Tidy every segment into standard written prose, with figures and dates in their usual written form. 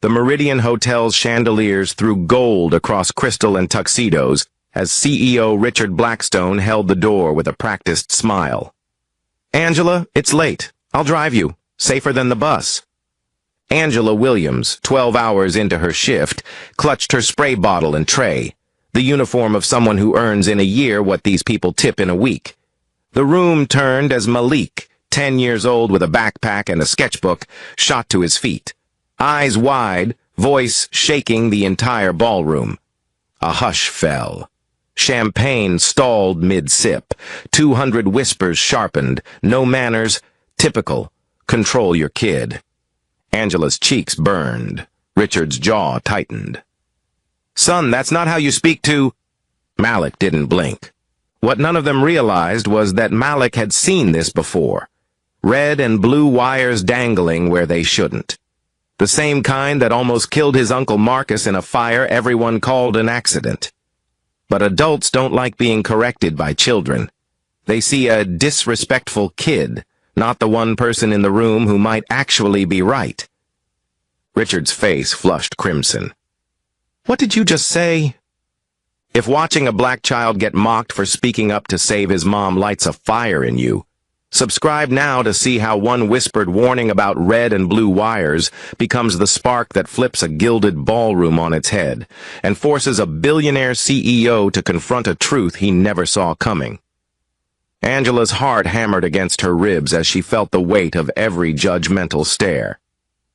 The Meridian Hotel's chandeliers threw gold across crystal and tuxedos as CEO Richard Blackstone held the door with a practiced smile. "Angela, it's late. I'll drive you. Safer than the bus." Angela Williams, 12 hours into her shift, clutched her spray bottle and tray, the uniform of someone who earns in a year what these people tip in a week. The room turned as Malik, 10 years old with a backpack and a sketchbook, shot to his feet. Eyes wide, voice shaking the entire ballroom. A hush fell. Champagne stalled mid-sip. 200 whispers sharpened. No manners. Typical. Control your kid. Angela's cheeks burned. Richard's jaw tightened. "Son, that's not how you speak to—" Malik didn't blink. What none of them realized was that Malik had seen this before. Red and blue wires dangling where they shouldn't. The same kind that almost killed his Uncle Marcus in a fire everyone called an accident. But adults don't like being corrected by children. They see a disrespectful kid, not the one person in the room who might actually be right. Richard's face flushed crimson. "What did you just say?" If watching a black child get mocked for speaking up to save his mom lights a fire in you, subscribe now to see how one whispered warning about red and blue wires becomes the spark that flips a gilded ballroom on its head and forces a billionaire CEO to confront a truth he never saw coming. Angela's heart hammered against her ribs as she felt the weight of every judgmental stare.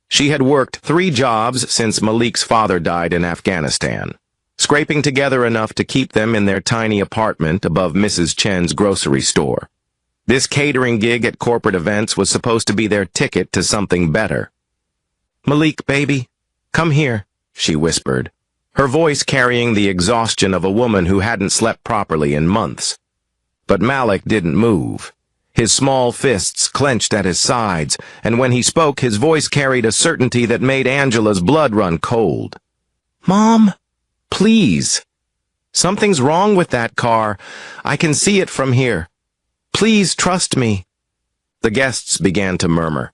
She had worked 3 jobs since Malik's father died in Afghanistan, scraping together enough to keep them in their tiny apartment above Mrs. Chen's grocery store. This catering gig at corporate events was supposed to be their ticket to something better. "Malik, baby, come here," she whispered, her voice carrying the exhaustion of a woman who hadn't slept properly in months. But Malik didn't move. His small fists clenched at his sides, and when he spoke, his voice carried a certainty that made Angela's blood run cold. "Mom, please. Something's wrong with that car. I can see it from here. Please trust me." The guests began to murmur.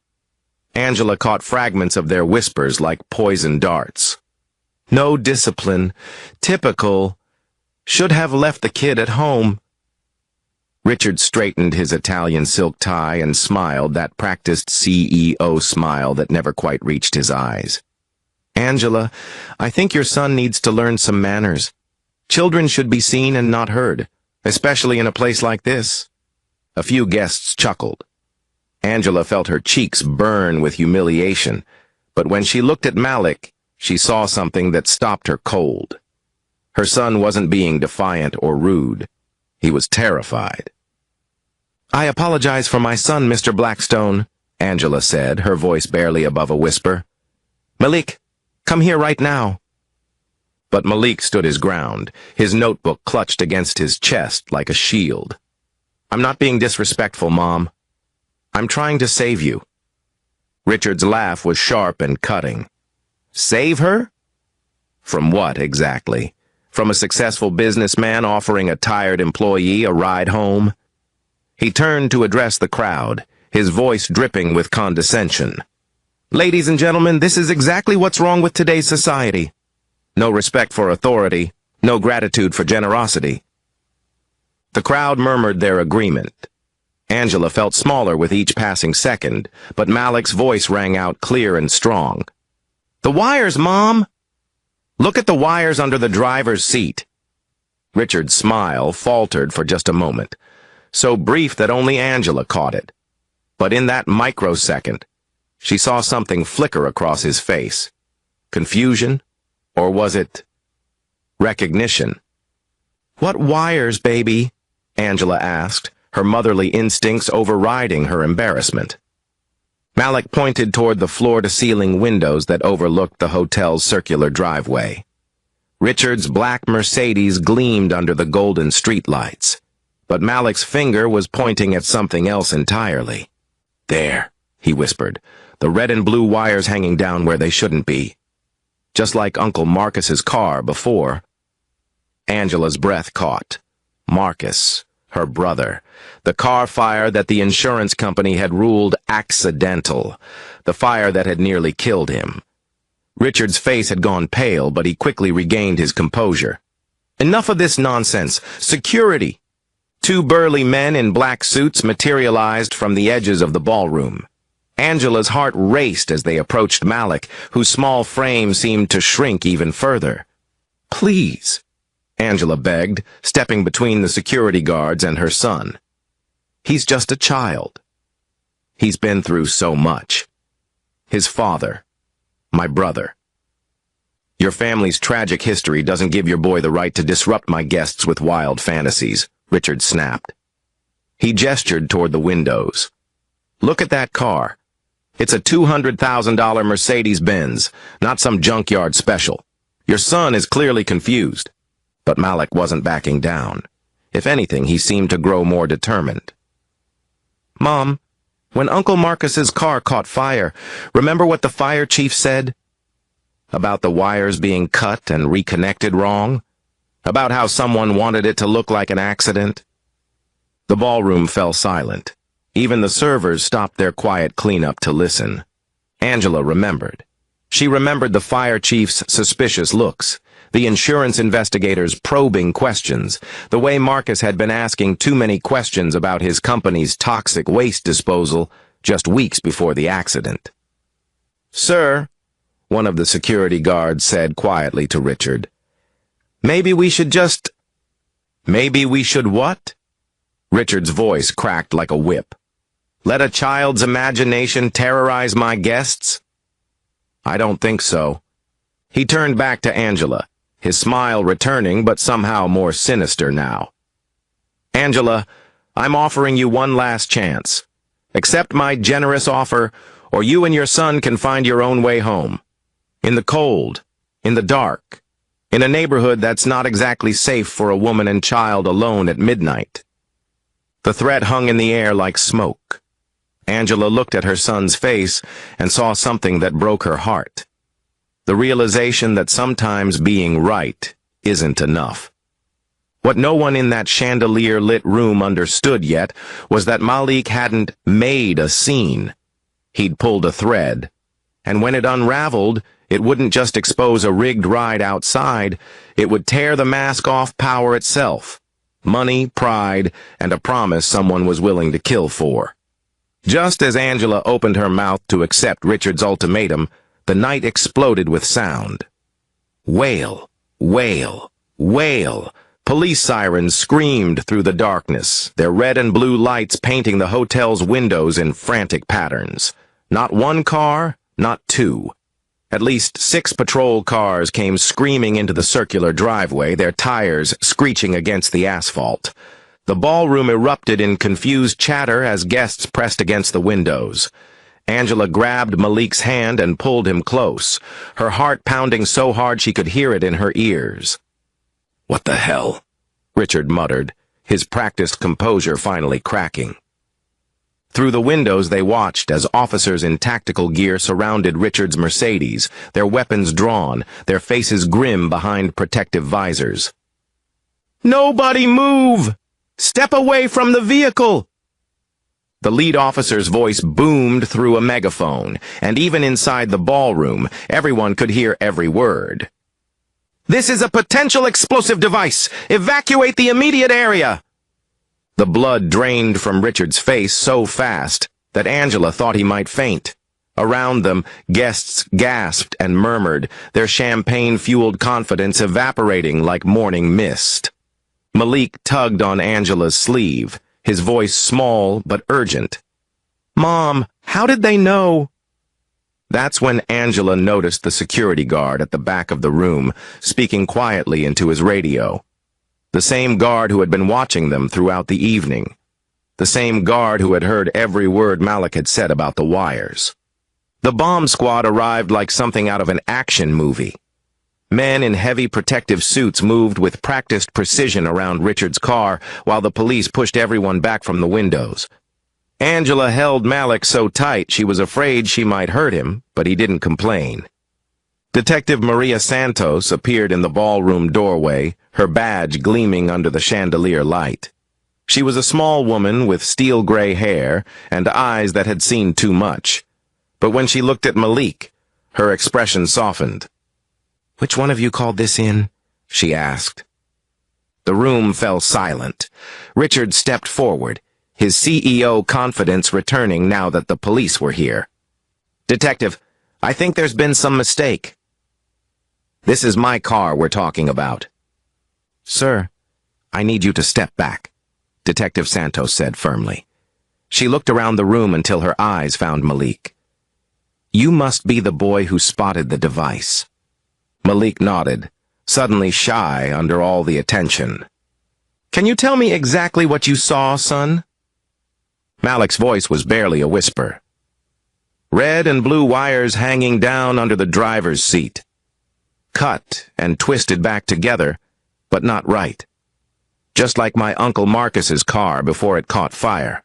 Angela caught fragments of their whispers like poison darts. "No discipline. Typical. Should have left the kid at home." Richard straightened his Italian silk tie and smiled, that practiced CEO smile that never quite reached his eyes. "Angela, I think your son needs to learn some manners. Children should be seen and not heard, especially in a place like this." A few guests chuckled. Angela felt her cheeks burn with humiliation, but when she looked at Malik, she saw something that stopped her cold. Her son wasn't being defiant or rude. He was terrified. "I apologize for my son, Mr. Blackstone," Angela said, her voice barely above a whisper. "Malik, come here right now." But Malik stood his ground, his notebook clutched against his chest like a shield. "I'm not being disrespectful, Mom. I'm trying to save you." Richard's laugh was sharp and cutting. "Save her? From what, exactly? From a successful businessman offering a tired employee a ride home?" He turned to address the crowd, his voice dripping with condescension. "Ladies and gentlemen, this is exactly what's wrong with today's society. No respect for authority, no gratitude for generosity." The crowd murmured their agreement. Angela felt smaller with each passing second, but Malik's voice rang out clear and strong. "The wires, Mom! Look at the wires under the driver's seat." Richard's smile faltered for just a moment, so brief that only Angela caught it. But in that microsecond, she saw something flicker across his face. Confusion? Or was it recognition? "What wires, baby?" Angela asked, her motherly instincts overriding her embarrassment. Malik pointed toward the floor-to-ceiling windows that overlooked the hotel's circular driveway. Richard's black Mercedes gleamed under the golden streetlights, but Malik's finger was pointing at something else entirely. "There," he whispered, "the red and blue wires hanging down where they shouldn't be. Just like Uncle Marcus's car before." Angela's breath caught. Marcus, her brother, the car fire that the insurance company had ruled accidental, the fire that had nearly killed him. Richard's face had gone pale, but he quickly regained his composure. Enough of this nonsense. Security! Two burly men in black suits materialized from the edges of the ballroom. Angela's heart raced as they approached Malik, whose small frame seemed to shrink even further. "Please," Angela begged, stepping between the security guards and her son. "He's just a child. He's been through so much. His father, my brother. Your family's tragic history doesn't give your boy the right to disrupt my guests with wild fantasies," Richard snapped. He gestured toward the windows. "Look at that car. It's a $200,000 Mercedes-Benz, not some junkyard special. Your son is clearly confused." But Malik wasn't backing down. If anything, he seemed to grow more determined. "Mom, when Uncle Marcus's car caught fire, remember what the fire chief said? About the wires being cut and reconnected wrong? About how someone wanted it to look like an accident?" The ballroom fell silent. Even the servers stopped their quiet cleanup to listen. Angela remembered. She remembered the fire chief's suspicious looks, the insurance investigators' probing questions, the way Marcus had been asking too many questions about his company's toxic waste disposal just weeks before the accident. "Sir," one of the security guards said quietly to Richard, "maybe we should just—" "Maybe we should what?" Richard's voice cracked like a whip. "Let a child's imagination terrorize my guests? I don't think so." He turned back to Angela, his smile returning but somehow more sinister now. "Angela, I'm offering you one last chance. Accept my generous offer, or you and your son can find your own way home. In the cold, in the dark, in a neighborhood that's not exactly safe for a woman and child alone at midnight." The threat hung in the air like smoke. Angela looked at her son's face and saw something that broke her heart. The realization that sometimes being right isn't enough. What no one in that chandelier-lit room understood yet was that Malik hadn't made a scene. He'd pulled a thread, and when it unraveled, it wouldn't just expose a rigged ride outside, it would tear the mask off power itself. Money, pride, and a promise someone was willing to kill for. Just as Angela opened her mouth to accept Richard's ultimatum, the night exploded with sound. Wail, wail, wail. Police sirens screamed through the darkness, their red and blue lights painting the hotel's windows in frantic patterns. Not one car, not two. At least 6 patrol cars came screaming into the circular driveway, their tires screeching against the asphalt. The ballroom erupted in confused chatter as guests pressed against the windows. Angela grabbed Malik's hand and pulled him close, her heart pounding so hard she could hear it in her ears. "What the hell?" Richard muttered, his practiced composure finally cracking. Through the windows they watched as officers in tactical gear surrounded Richard's Mercedes, their weapons drawn, their faces grim behind protective visors. "Nobody move! Step away from the vehicle!" The lead officer's voice boomed through a megaphone, and even inside the ballroom, everyone could hear every word. "This is a potential explosive device! Evacuate the immediate area!" The blood drained from Richard's face so fast that Angela thought he might faint. Around them, guests gasped and murmured, their champagne-fueled confidence evaporating like morning mist. Malik tugged on Angela's sleeve, his voice small but urgent. "Mom, how did they know?" That's when Angela noticed the security guard at the back of the room, speaking quietly into his radio. The same guard who had been watching them throughout the evening. The same guard who had heard every word Malik had said about the wires. The bomb squad arrived like something out of an action movie. Men in heavy protective suits moved with practiced precision around Richard's car while the police pushed everyone back from the windows. Angela held Malik so tight she was afraid she might hurt him, but he didn't complain. Detective Maria Santos appeared in the ballroom doorway, her badge gleaming under the chandelier light. She was a small woman with steel-gray hair and eyes that had seen too much. But when she looked at Malik, Her expression softened. "Which one of you called this in?" she asked. The room fell silent. Richard stepped forward, his CEO confidence returning now that the police were here. "Detective, I think there's been some mistake. This is my car we're talking about." "Sir, I need you to step back," Detective Santos said firmly. She looked around the room until her eyes found Malik. "You must be the boy who spotted the device." Malik nodded, suddenly shy under all the attention. "Can you tell me exactly what you saw, son?" Malik's voice was barely a whisper. "Red and blue wires hanging down under the driver's seat. Cut and twisted back together, but not right. Just like my Uncle Marcus's car before it caught fire."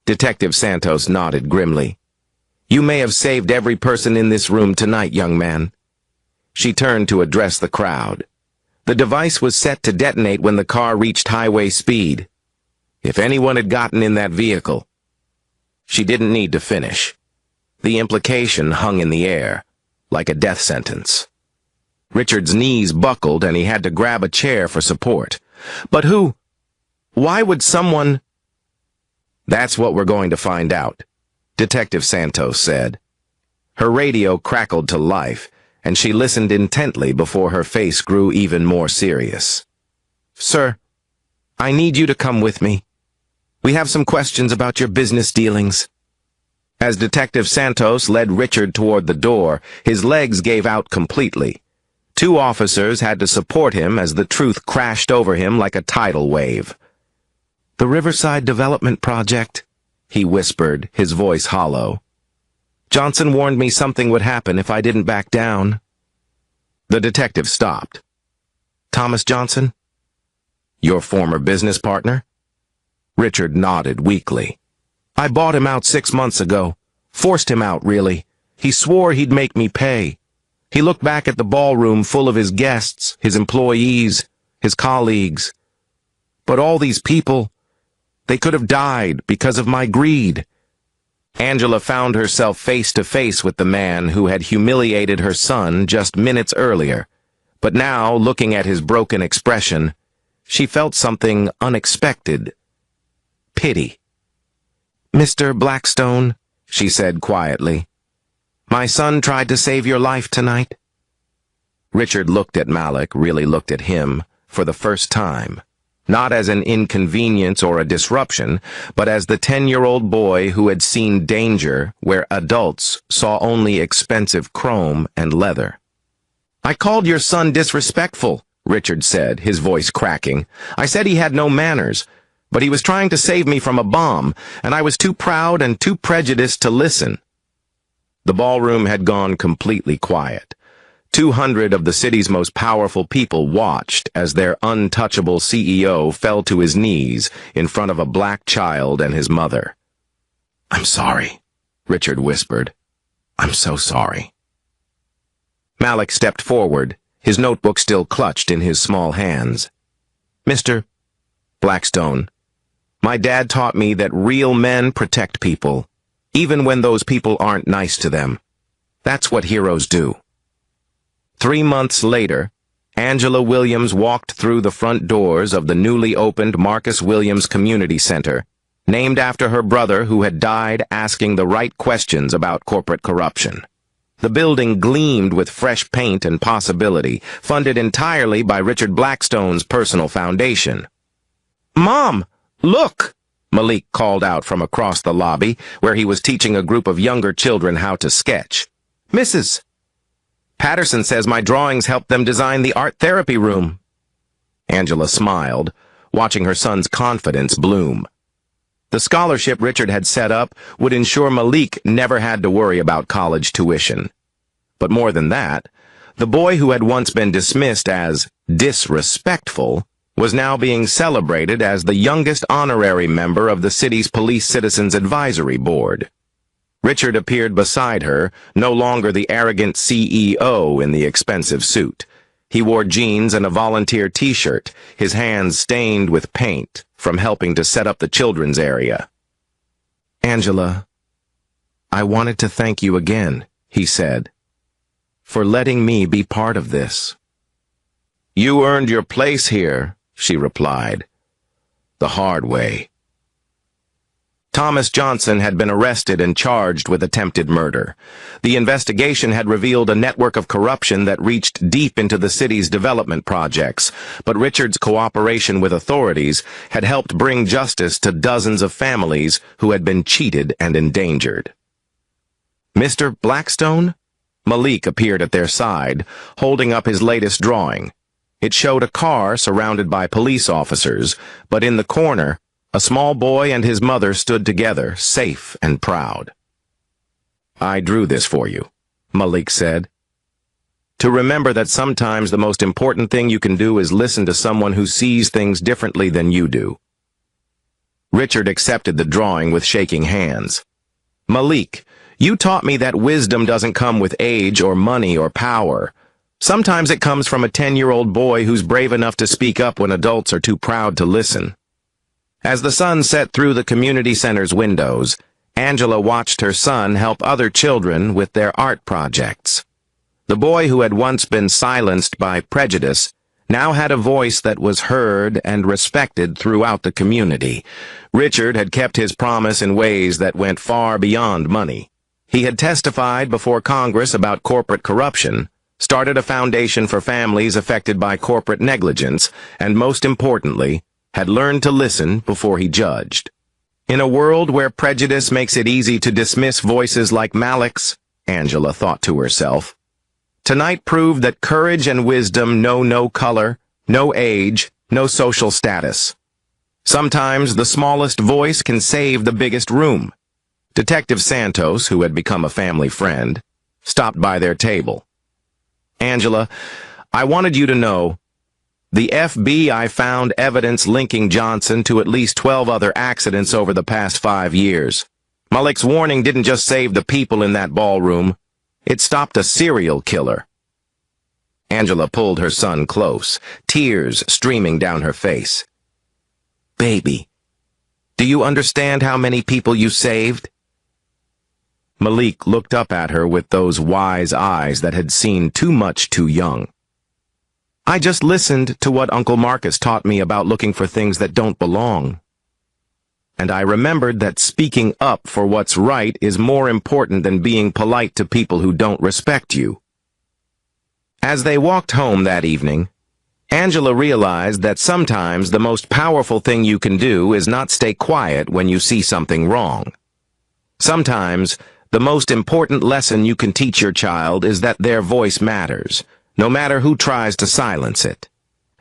Detective Santos nodded grimly. "You may have saved every person in this room tonight, young man." She turned to address the crowd. "The device was set to detonate when the car reached highway speed. If anyone had gotten in that vehicle—" She didn't need to finish. The implication hung in the air, like a death sentence. Richard's knees buckled and he had to grab a chair for support. "But who? Why would someone—" "That's what we're going to find out," Detective Santos said. Her radio crackled to life, and she listened intently before her face grew even more serious. "Sir, I need you to come with me. We have some questions about your business dealings." As Detective Santos led Richard toward the door, his legs gave out completely. Two officers had to support him as the truth crashed over him like a tidal wave. "The Riverside Development Project," he whispered, his voice hollow. "Johnson warned me something would happen if I didn't back down." The detective stopped. "Thomas Johnson? Your former business partner?" Richard nodded weakly. "I bought him out 6 months ago. Forced him out, really. He swore he'd make me pay. He looked back at the ballroom full of his guests, his employees, his colleagues. But all these people, they could have died because of my greed." Angela found herself face to face with the man who had humiliated her son just minutes earlier. But now, looking at his broken expression, she felt something unexpected. Pity. "Mr. Blackstone," she said quietly, "my son tried to save your life tonight." Richard looked at Malik, really looked at him, for the first time. Not as an inconvenience or a disruption, but as the 10-year-old boy who had seen danger where adults saw only expensive chrome and leather. "I called your son disrespectful," Richard said, his voice cracking. "I said he had no manners, but he was trying to save me from a bomb, and I was too proud and too prejudiced to listen." The ballroom had gone completely quiet. 200 of the city's most powerful people watched as their untouchable CEO fell to his knees in front of a black child and his mother. "I'm sorry," Richard whispered. "I'm so sorry." Malik stepped forward, his notebook still clutched in his small hands. "Mr. Blackstone, my dad taught me that real men protect people, even when those people aren't nice to them. That's what heroes do." 3 months later, Angela Williams walked through the front doors of the newly opened Marcus Williams Community Center, named after her brother who had died asking the right questions about corporate corruption. The building gleamed with fresh paint and possibility, funded entirely by Richard Blackstone's personal foundation. "Mom, look!" Malik called out from across the lobby, where he was teaching a group of younger children how to sketch. "Mrs. Patterson says my drawings helped them design the art therapy room." Angela smiled, watching her son's confidence bloom. The scholarship Richard had set up would ensure Malik never had to worry about college tuition. But more than that, the boy who had once been dismissed as disrespectful was now being celebrated as the youngest honorary member of the city's Police Citizens Advisory Board. Richard appeared beside her, no longer the arrogant CEO in the expensive suit. He wore jeans and a volunteer t-shirt, his hands stained with paint from helping to set up the children's area. "Angela, I wanted to thank you again," he said, "for letting me be part of this." "You earned your place here," she replied, "the hard way." Thomas Johnson had been arrested and charged with attempted murder. The investigation had revealed a network of corruption that reached deep into the city's development projects, but Richard's cooperation with authorities had helped bring justice to dozens of families who had been cheated and endangered. "Mr. Blackstone?" Malik appeared at their side, holding up his latest drawing. It showed a car surrounded by police officers, but in the corner, a small boy and his mother stood together, safe and proud. "I drew this for you," Malik said. "To remember that sometimes the most important thing you can do is listen to someone who sees things differently than you do." Richard accepted the drawing with shaking hands. "Malik, you taught me that wisdom doesn't come with age or money or power. Sometimes it comes from a 10-year-old boy who's brave enough to speak up when adults are too proud to listen." As the sun set through the community center's windows, Angela watched her son help other children with their art projects. The boy who had once been silenced by prejudice now had a voice that was heard and respected throughout the community. Richard had kept his promise in ways that went far beyond money. He had testified before Congress about corporate corruption, started a foundation for families affected by corporate negligence, and most importantly, had learned to listen before he judged. In a world where prejudice makes it easy to dismiss voices like Malik's, Angela thought to herself, tonight proved that courage and wisdom know no color, no age, no social status. Sometimes the smallest voice can save the biggest room. Detective Santos, who had become a family friend, stopped by their table. "Angela, I wanted you to know, the FBI found evidence linking Johnson to at least 12 other accidents over the past 5 years. Malik's warning didn't just save the people in that ballroom, it stopped a serial killer." Angela pulled her son close, tears streaming down her face. "Baby, do you understand how many people you saved?" Malik looked up at her with those wise eyes that had seen too much too young. "I just listened to what Uncle Marcus taught me about looking for things that don't belong. And I remembered that speaking up for what's right is more important than being polite to people who don't respect you." As they walked home that evening, Angela realized that sometimes the most powerful thing you can do is not stay quiet when you see something wrong. Sometimes, the most important lesson you can teach your child is that their voice matters, no matter who tries to silence it.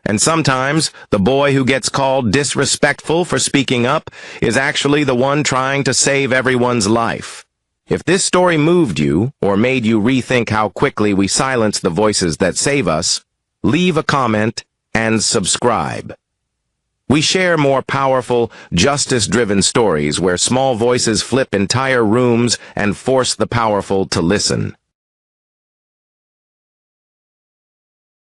And sometimes, the boy who gets called disrespectful for speaking up is actually the one trying to save everyone's life. If this story moved you, or made you rethink how quickly we silence the voices that save us, leave a comment and subscribe. We share more powerful, justice-driven stories where small voices flip entire rooms and force the powerful to listen.